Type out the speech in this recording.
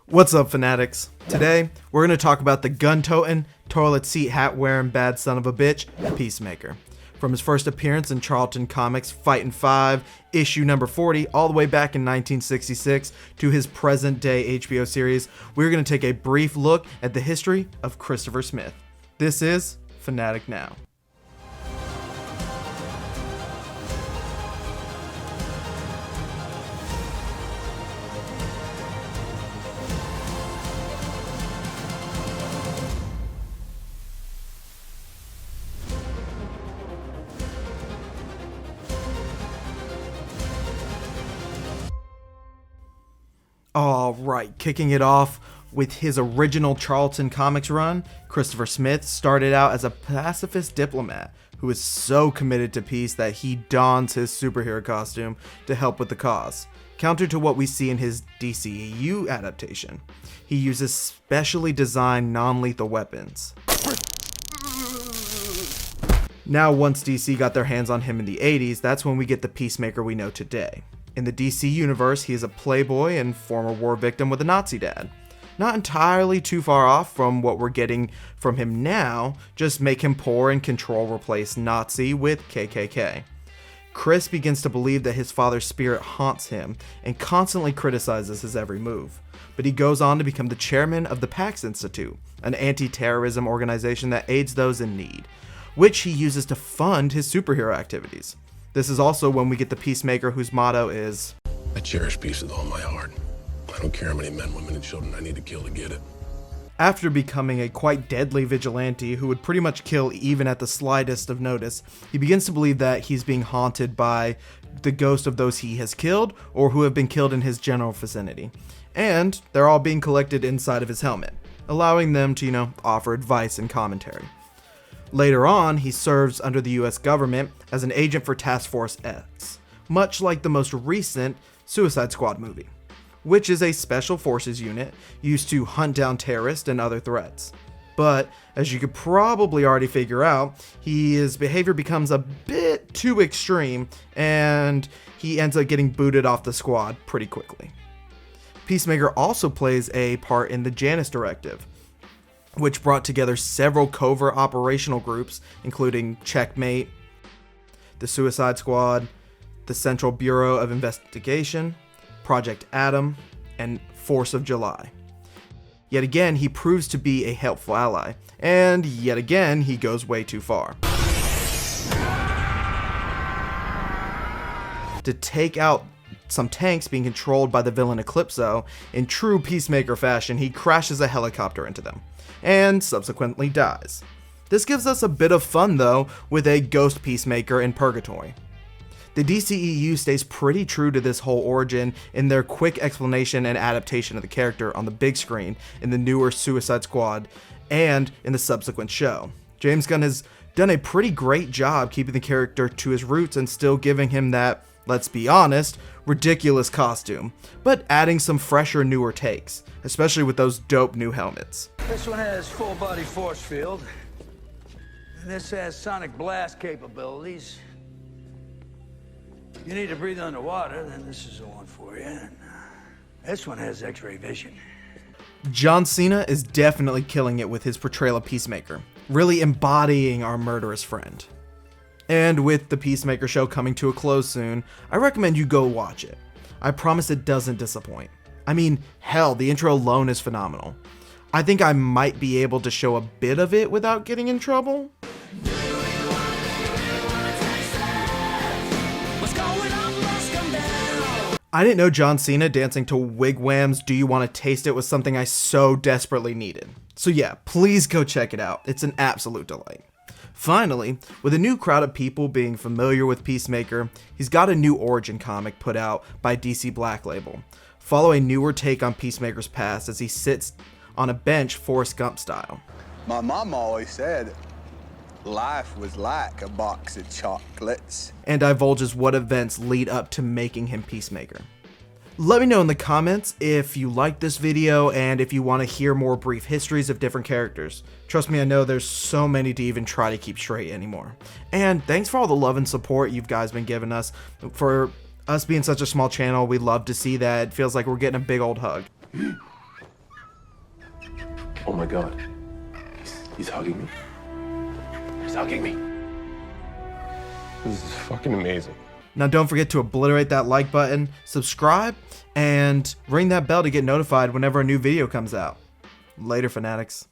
What's up, fanatics? Today, we're going to talk about the gun-toting, toilet seat hat-wearing bad son of a bitch, Peacemaker. From his first appearance in Charlton Comics Fightin 5, issue number 40, all the way back in 1966, to his present-day HBO series, we're going to take a brief look at the history of Christopher Smith. This is Fanatic Now. Alright, kicking it off with his original Charlton Comics run, Christopher Smith started out as a pacifist diplomat who is so committed to peace that he dons his superhero costume to help with the cause, counter to what we see in his DCEU adaptation. He uses specially designed non-lethal weapons. Now, once DC got their hands on him in the 80s, that's when we get the Peacemaker we know today. In the DC universe, he is a playboy and former war victim with a Nazi dad. Not entirely too far off from what we're getting from him now, just make him poor and control replace Nazi with KKK. Chris begins to believe that his father's spirit haunts him and constantly criticizes his every move. But he goes on to become the chairman of the Pax Institute, an anti-terrorism organization that aids those in need, which he uses to fund his superhero activities. This is also when we get the Peacemaker whose motto is, I cherish peace with all my heart. I don't care how many men, women, and children I need to kill to get it. After becoming a quite deadly vigilante who would pretty much kill even at the slightest of notice, he begins to believe that he's being haunted by the ghost of those he has killed or who have been killed in his general vicinity. And they're all being collected inside of his helmet, allowing them to, offer advice and commentary. Later on, he serves under the US government as an agent for Task Force X, much like the most recent Suicide Squad movie, which is a special forces unit used to hunt down terrorists and other threats. But, as you could probably already figure out, his behavior becomes a bit too extreme, and he ends up getting booted off the squad pretty quickly. Peacemaker also plays a part in the Janus Directive, which brought together several covert operational groups, including Checkmate, the Suicide Squad, the Central Bureau of Investigation, Project Atom, and Force of July. Yet again, he proves to be a helpful ally, and yet again, he goes way too far. To take out some tanks being controlled by the villain Eclipso, in true Peacemaker fashion, he crashes a helicopter into them, and subsequently dies. This gives us a bit of fun though, with a ghost Peacemaker in purgatory. The DCEU stays pretty true to this whole origin in their quick explanation and adaptation of the character on the big screen in the newer Suicide Squad and in the subsequent show. James Gunn has done a pretty great job keeping the character to his roots and still giving him that, let's be honest, ridiculous costume, but adding some fresher, newer takes, especially with those dope new helmets. This one has full body force field, and this has sonic blast capabilities. You need to breathe underwater, then this is the one for you. And this one has X-ray vision. John Cena is definitely killing it with his portrayal of Peacemaker, really embodying our murderous friend. And with the Peacemaker show coming to a close soon, I recommend you go watch it. I promise it doesn't disappoint. I mean, hell, the intro alone is phenomenal. I think I might be able to show a bit of it without getting in trouble. I didn't know John Cena dancing to Wigwam's Do You Want to Taste It was something I so desperately needed. So yeah, please go check it out. It's an absolute delight. Finally, with a new crowd of people being familiar with Peacemaker, he's got a new origin comic put out by DC Black Label. Follow a newer take on Peacemaker's past as he sits on a bench Forrest Gump style. My mom always said life was like a box of chocolates. And divulges what events lead up to making him Peacemaker. Let me know in the comments if you liked this video and if you want to hear more brief histories of different characters. Trust me, I know there's so many to even try to keep straight anymore. And thanks for all the love and support you guys been giving us. For us being such a small channel, we love to see that. It feels like we're getting a big old hug. my god. He's hugging me. He's hugging me. This is fucking amazing. Now don't forget to obliterate that like button, subscribe, and ring that bell to get notified whenever a new video comes out. Later, fanatics.